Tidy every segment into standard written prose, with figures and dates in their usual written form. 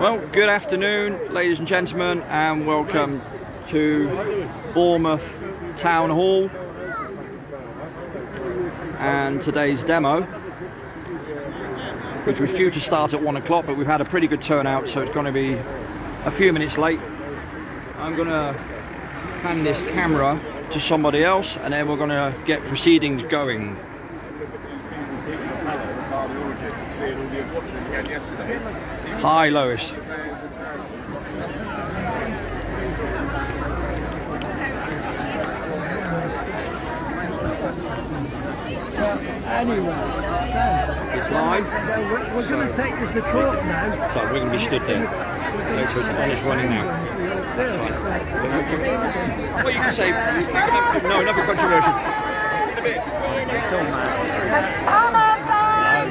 Well, good afternoon, ladies and gentlemen, and welcome to Bournemouth Town Hall and today's demo, which was due to start at 1 o'clock, but we've had a pretty good turnout, so it's going to be a few minutes late. I'm going to hand this camera to somebody else, and then we're going to get proceedings going. Hi, Lois. Anyway, It's live. we're going to take this to court now. So we're going to be stood there. So it's running now. That's fine. Well, you can say, no, nothing controversial. It's all mad.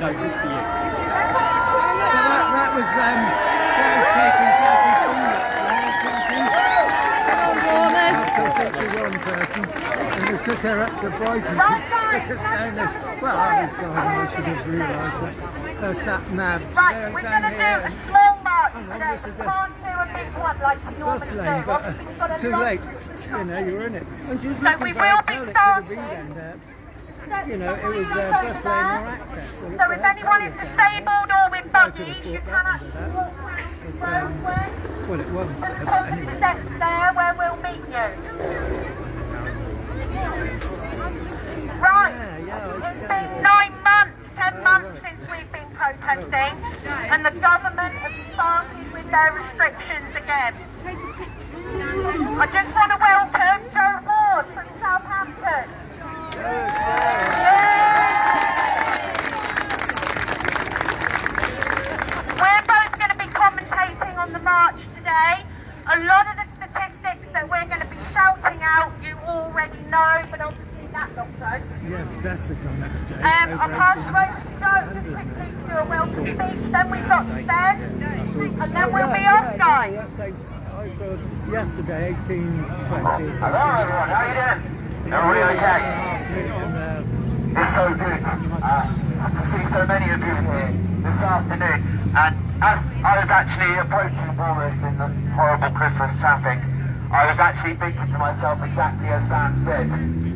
No, just for you. That was taken and we took her up to Brighton. Well, I was going, I should have realised that. Sat nav. Right, we're going to do a small march today. We can't do a big one like we normally do. Obviously, we've got a too lot late. to You know, you were in it. And she was So we will be starting. You know, it was bus lane or access. So if anyone is disabled or with buggies, you can actually walk through the roadway Well, it wasn't. to the top of the steps there where we'll meet you. Right, it's been 9 months, 10 months since we've been protesting, and the government has started with their restrictions again. I just want to welcome Joe Ward from Southampton. We're both going to be commentating on the march today. A lot of the statistics that we're going to be shouting out you already know, but obviously that lot don't. Yeah, that's a comment. I'll pass you over to Joe just quickly to do a welcome speech, then we've got Sven, and then we'll be off, guys. I saw yesterday, 1820. Hello everyone, how you doing? Everybody okay? It's so good to see so many of you here this afternoon. And as I was actually approaching Bournemouth in the horrible Christmas traffic, I was actually thinking to myself exactly as Sam said.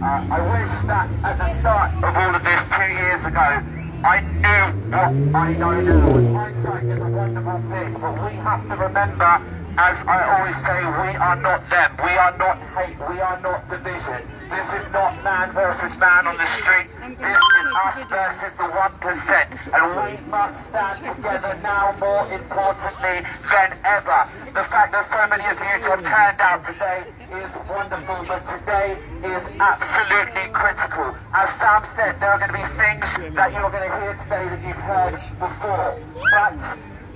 I wish that at the start of all of this 2 years ago, I knew what I know now. And hindsight is a wonderful thing, but we have to remember, as I always say, we are not them. We are not hate. We are not division. This is not man versus man on the street. This is us versus the 1%. And we must stand together now more importantly than ever. The fact that so many of you have turned out today is wonderful, but today is absolutely critical. As Sam said, there are going to be things that you're going to hear today that you've heard before. But,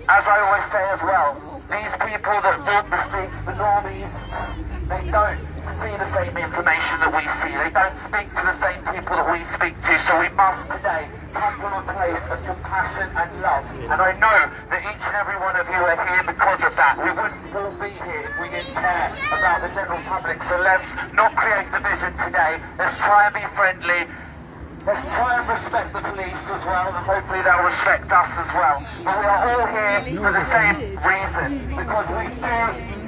as I always say as well, these people that walk the streets, the normies, they don't see the same information that we see. They don't speak to the same people that we speak to. So we must today come from a place of compassion and love. And I know that each and every one of you are here because of that. We wouldn't all be here if we didn't care about the general public. So let's not create division today. Let's try and be friendly. Let's try and respect the police as well, and hopefully they'll respect us as well. But we are all here for the same reason, because we do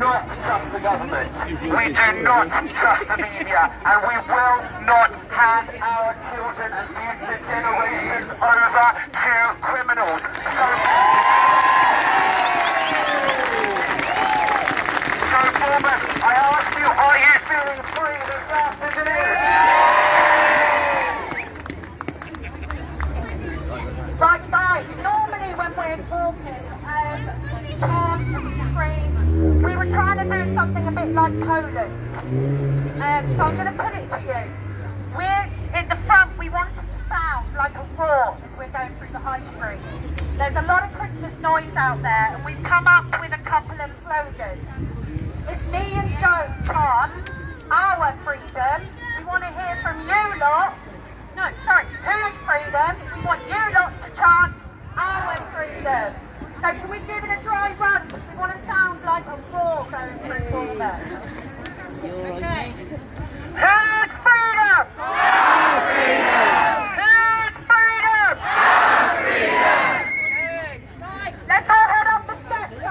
not trust the government, we do not trust the media, and we will not hand our children and future generations over to criminals. So Bournemouth, I ask you, are you feeling free this afternoon? Right, guys, normally when we're talking, on the screen, we were trying to do something a bit like Poland. So I'm going to put it to you. We're in the front, we want it to sound like a roar as we're going through the high street. There's a lot of Christmas noise out there, and we've come up with a couple of slogans. If me and Joe chant our freedom, we want to hear from you lot. No, sorry, whose freedom? We want you lot to chant our freedom. So can we give it a dry run? Because we want to sound like a roar going through Bournemouth. Okay. Whose freedom? Our freedom. Whose freedom? Our freedom. Right, let's all head up the steps.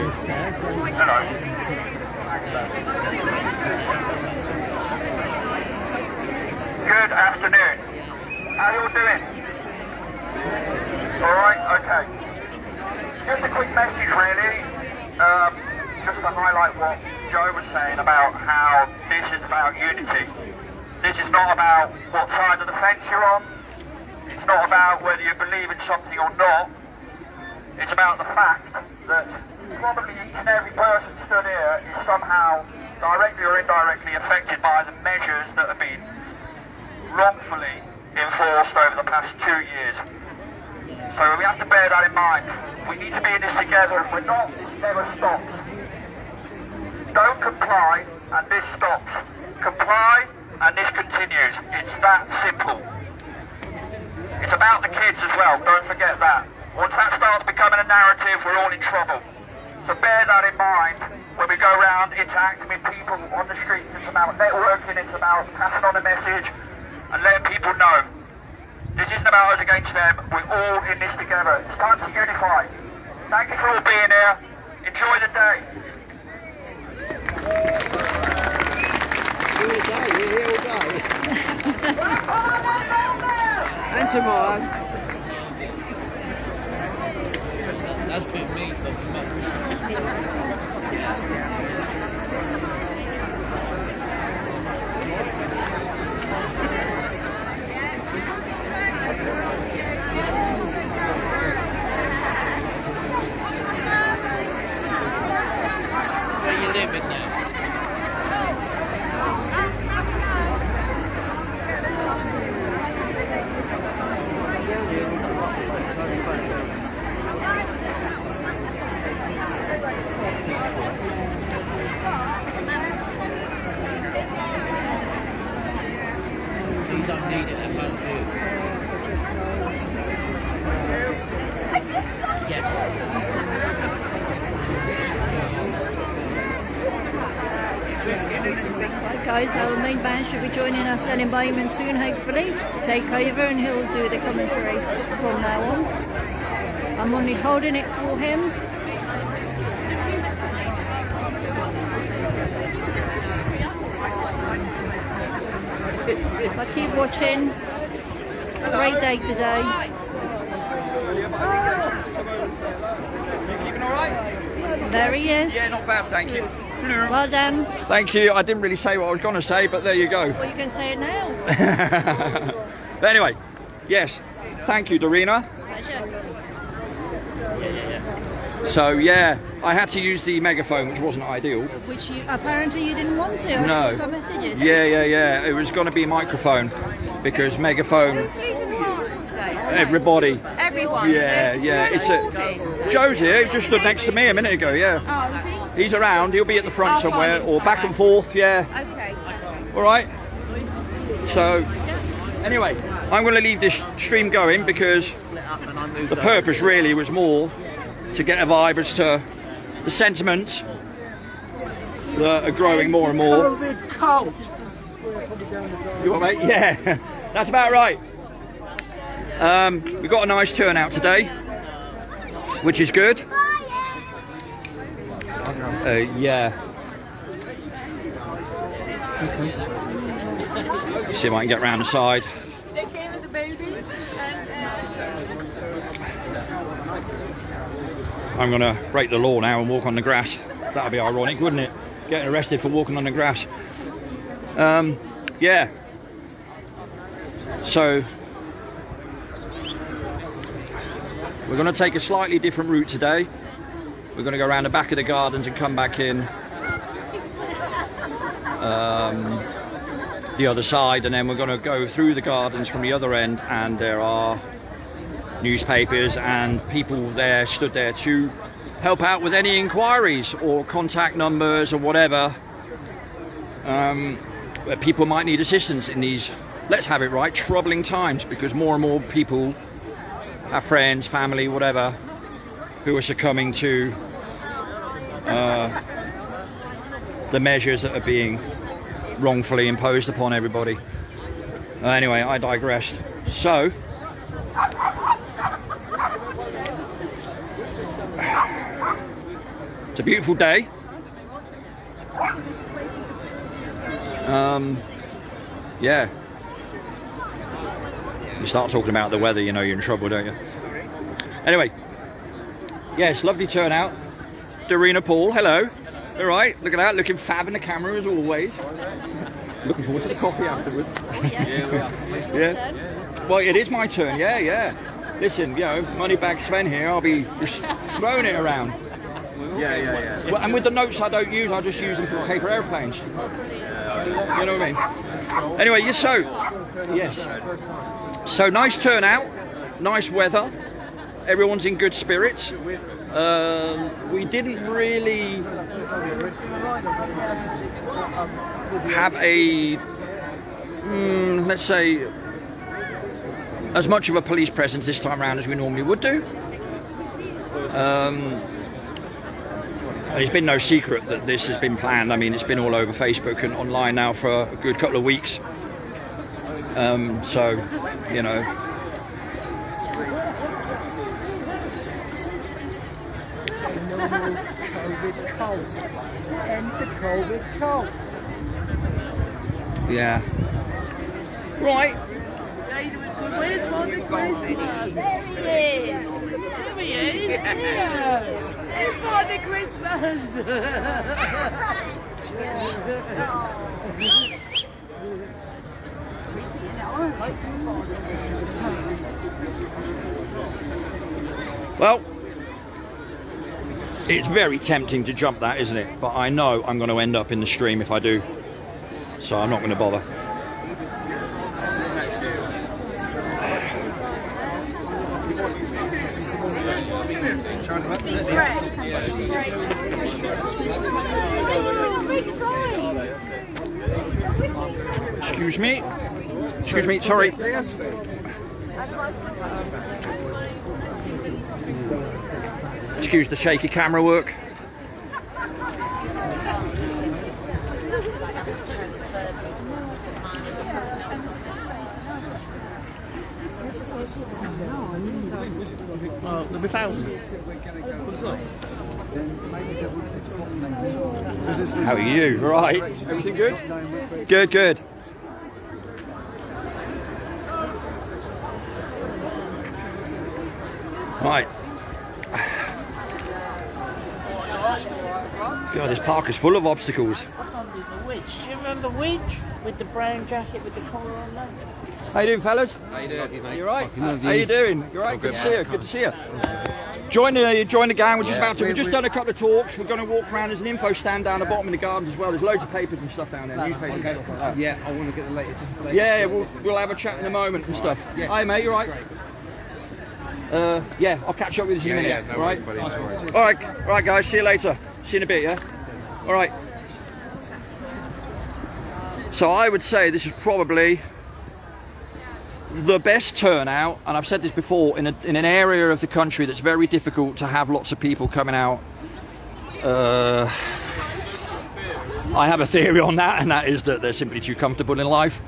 this there. Hello. Good afternoon. How you all doing? Alright, okay. Just a quick message really, just to highlight what Joe was saying about how this is about unity. This is not about what side of the fence you're on. It's not about whether you believe in something or not. It's about the fact that probably each and every person stood here is somehow directly or indirectly affected by the measures that have been wrongfully enforced over the past 2 years. So we have to bear that in mind. We need to be in this together. If we're not, this never stops. Don't comply and this stops. Comply and this continues. It's that simple. It's about the kids as well, don't forget that. Once that starts becoming a narrative, we're all in trouble. So bear that in mind when we go around interacting with people on the street. It's about networking, it's about passing on a message and letting people know. This isn't about us against them, we're all in this together. It's time to unify. Thank you for all being here. Enjoy the day. We're here all day. And tomorrow. That's been me for months. Where you living now? You don't need it at home, do you? Yes. Right guys, our main band should be joining us in Bournemouth soon, hopefully, to take over, and he'll do the commentary from now on. I'm only holding it for him. But keep watching. Great day today. You keeping all right? There he is. Yeah, not bad, thank you. Well done. Thank you. I didn't really say what I was going to say, but there you go. Well, you can say it now. But anyway, yes, thank you, Dorina. Pleasure. So yeah, I had to use the megaphone, which wasn't ideal. Which you, apparently you didn't want to. I No. saw some messages. Yeah. It was going to be microphone because megaphone. Who's leading the march today? Everybody. Everyone. Yeah, is it? yeah. It's It's Joe's here. He just stood next to me a minute ago. Yeah. Oh, is he? He's around. He'll be at the front I'll somewhere, find him or back and forth. Yeah. Okay. All right. So anyway, I'm going to leave this stream going because the purpose really was more to get a vibe as to the sentiments that are growing more and more. COVID cult. You want, mate? Yeah, that's about right. We've got a nice turnout today, which is good. Yeah. See if I can get round the side. They came with the baby I'm going to break the law now and walk on the grass. That'd be ironic, wouldn't it? Getting arrested for walking on the grass. Yeah. So we're going to take a slightly different route today. We're going to go around the back of the gardens and come back in the other side, and then we're going to go through the gardens from the other end, and there are newspapers and people there stood there to help out with any inquiries or contact numbers or whatever, where people might need assistance in these, let's have it right, troubling times, because more and more people have friends, family, whatever, who are succumbing to the measures that are being wrongfully imposed upon everybody. Anyway, I digressed. So It's a beautiful day. Yeah. You start talking about the weather, you know you're in trouble, don't you? Anyway, yes, lovely turnout. Darina Paul, hello. All right, look at that, looking fab in the camera as always. Looking forward to the coffee afterwards. Yes. Yeah. Well, it is my turn. Yeah. Listen, you know, Moneybag Sven here. I'll be just throwing it around. Yeah. Well, and with the notes I don't use, I just use them for paper airplanes. You know what I mean? Anyway, yes. So nice turnout, nice weather. Everyone's in good spirits. We didn't really have a, let's say, as much of a police presence this time around as we normally would do. And it's been no secret that this has been planned. I mean, it's been all over Facebook and online now for a good couple of weeks. So, you know. COVID cult. End the COVID cult. Yeah. Right. Where's Father Christmas? There he is. There he is. There's Father Christmas. Well, it's very tempting to jump that, isn't it? But I know I'm going to end up in the stream if I do. So I'm not going to bother. Excuse me, sorry. Excuse the shaky camera work. There'll be thousands. How are you? Right. Everything good? Good. Right. God, this park is full of obstacles. Witch. Do you remember Witch with the brown jacket with the collar on that? How you doing, fellas? How you doing? You right? How you doing? You right? Good to see you. Good to see you. Join the gang. We're just done a couple of talks. We're going to walk around. There's an info stand down the bottom of the gardens as well. There's loads of papers and stuff down there, newspapers and stuff like that. Yeah, I want to get the latest. Yeah, we'll have a chat in a moment and stuff. Yeah. Hi, mate. You right? Yeah, I'll catch up with you in a minute. Yeah, no worries, buddy, no worries. All right, guys. See you later. See you in a bit. Yeah. All right. So I would say this is probably the best turnout, and I've said this before, in an area of the country that's very difficult to have lots of people coming out. I have a theory on that, and that is that they're simply too comfortable in life.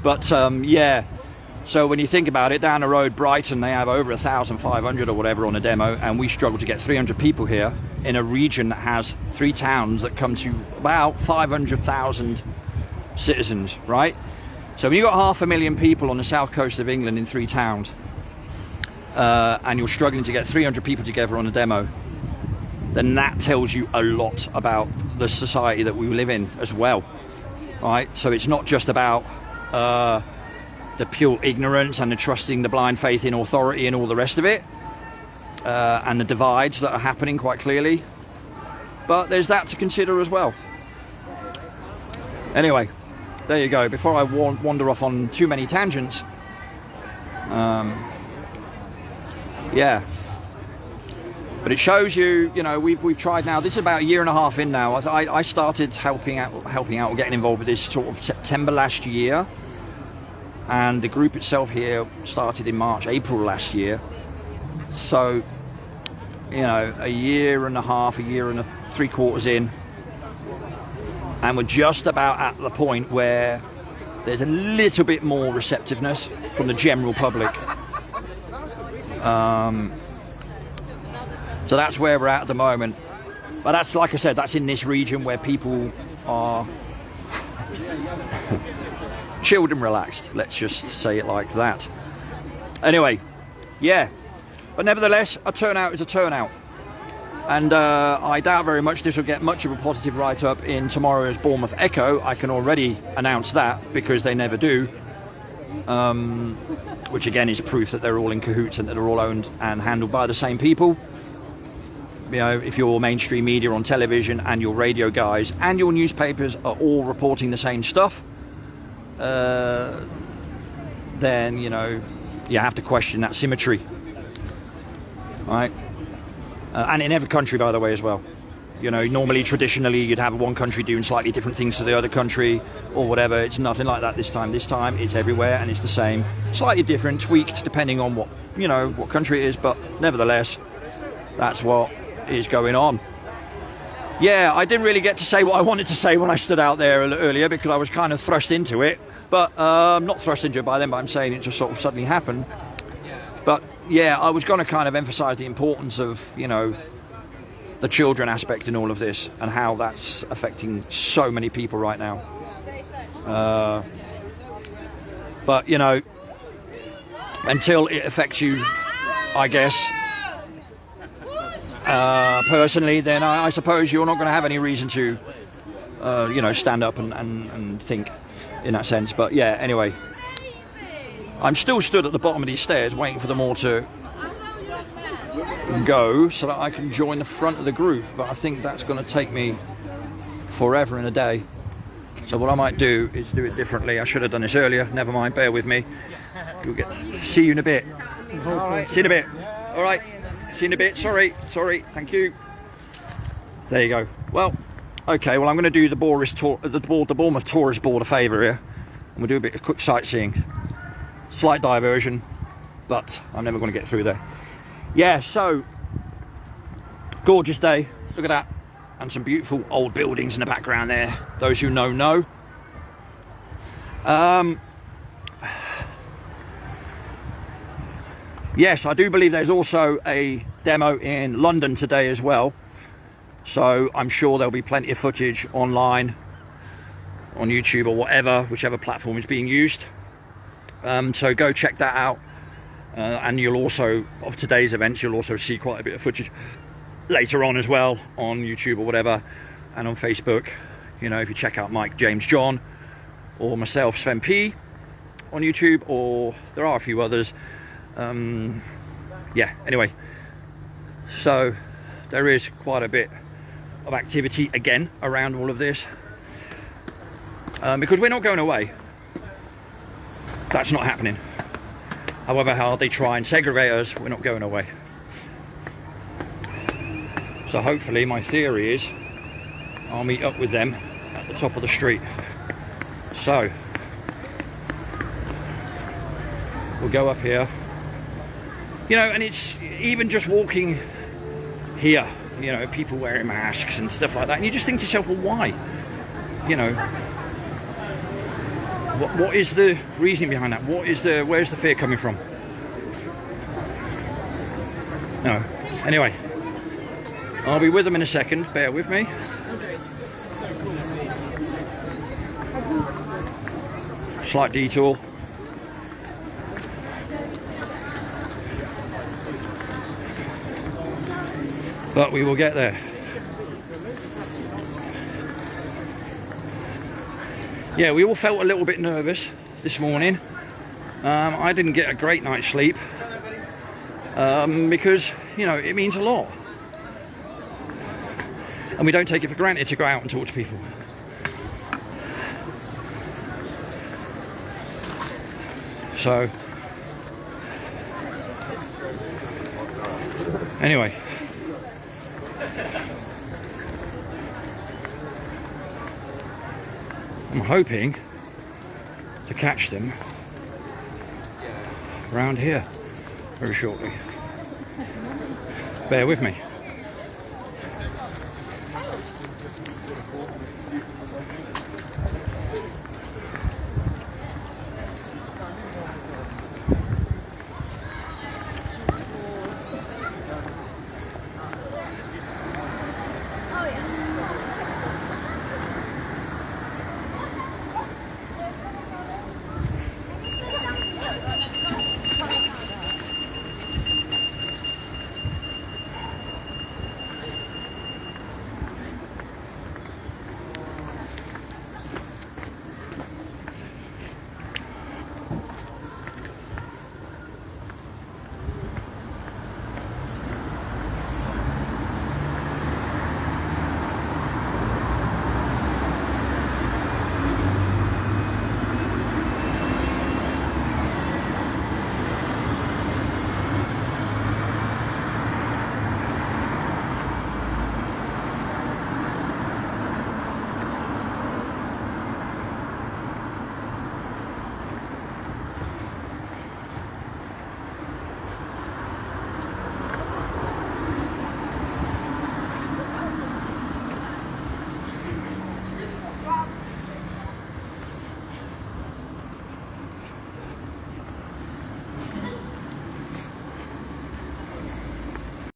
But yeah, so when you think about it, down the road, Brighton, they have over 1,500 or whatever on a demo, and we struggle to get 300 people here in a region that has 3 towns that come to about 500,000 citizens, right? So when you've got 500,000 people on the south coast of England in 3 towns, and you're struggling to get 300 people together on a demo, then that tells you a lot about the society that we live in as well, right? So it's not just about the pure ignorance and the trusting the blind faith in authority and all the rest of it, and the divides that are happening quite clearly, but there's that to consider as well. Anyway, there you go. Before I wander off on too many tangents, yeah. But it shows you, you know, we've tried now. This is about 1.5 years in now. I started helping out, or getting involved with this sort of September last year, and the group itself here started in March, April last year. So, you know, 1.5 years, 1.5 years in. And we're just about at the point where there's a little bit more receptiveness from the general public. So that's where we're at the moment. But that's, like I said, that's in this region where people are chilled and relaxed. Let's just say it like that. Anyway, yeah. But nevertheless, a turnout is a turnout. And I doubt very much this will get much of a positive write-up in tomorrow's Bournemouth Echo. I can already announce that, because they never do. Which again is proof that they're all in cahoots and that they're all owned and handled by the same people. You know, if your mainstream media on television and your radio guys and your newspapers are all reporting the same stuff, then, you know, you have to question that symmetry. Right? And in every country, by the way, as well. You know, normally, traditionally, you'd have one country doing slightly different things to the other country or whatever. It's nothing like that this time. This time, it's everywhere and it's the same. Slightly different, tweaked, depending on what, you know, what country it is. But nevertheless, that's what is going on. Yeah, I didn't really get to say what I wanted to say when I stood out there earlier, because I was kind of thrust into it. But not thrust into it by them, but I'm saying it just sort of suddenly happened. But yeah, I was going to kind of emphasise the importance of, you know, the children aspect in all of this and how that's affecting so many people right now. But, you know, until it affects you, I guess, personally, then I suppose you're not going to have any reason to, you know, stand up and think in that sense. But yeah, anyway. I'm still stood at the bottom of these stairs waiting for them all to go so that I can join the front of the group, but I think that's going to take me forever and a day. So what I might do is do it differently. I should have done this earlier. Never mind, bear with me. You'll see you in a bit. See you in a bit. All right. See you in a bit. Sorry. Thank you. There you go. Well, okay. Well, I'm going to do the Bournemouth Tourist Board a favour here, and we'll do a bit of quick sightseeing. Slight diversion, but I'm never going to get through there. Yeah, so gorgeous day. Look at that, and some beautiful old buildings in the background there. Those who know. Yes, I do believe there's also a demo in London today as well. So I'm sure there'll be plenty of footage online, on YouTube or whatever, whichever platform is being used. So go check that out. And you'll also, of today's events, you'll also see quite a bit of footage later on as well on YouTube or whatever, and on Facebook. You know, if you check out Mike James John or myself, Sven P, on YouTube, or there are a few others. Yeah, anyway, so there is quite a bit of activity again around all of this, because we're not going away. That's not happening. However hard they try and segregate us, we're not going away. So hopefully, my theory is I'll meet up with them at the top of the street. So we'll go up here. You know, and it's even just walking here, you know, people wearing masks and stuff like that, and you just think to yourself, well, why? You know, what is the reasoning behind that? Where's the fear coming from? No. Anyway, I'll be with them in a second. Bear with me. Slight detour. But we will get there. Yeah, we all felt a little bit nervous this morning. I didn't get a great night's sleep because, you know, it means a lot. And we don't take it for granted to go out and talk to people. So, anyway. I'm hoping to catch them around here very shortly. Bear with me.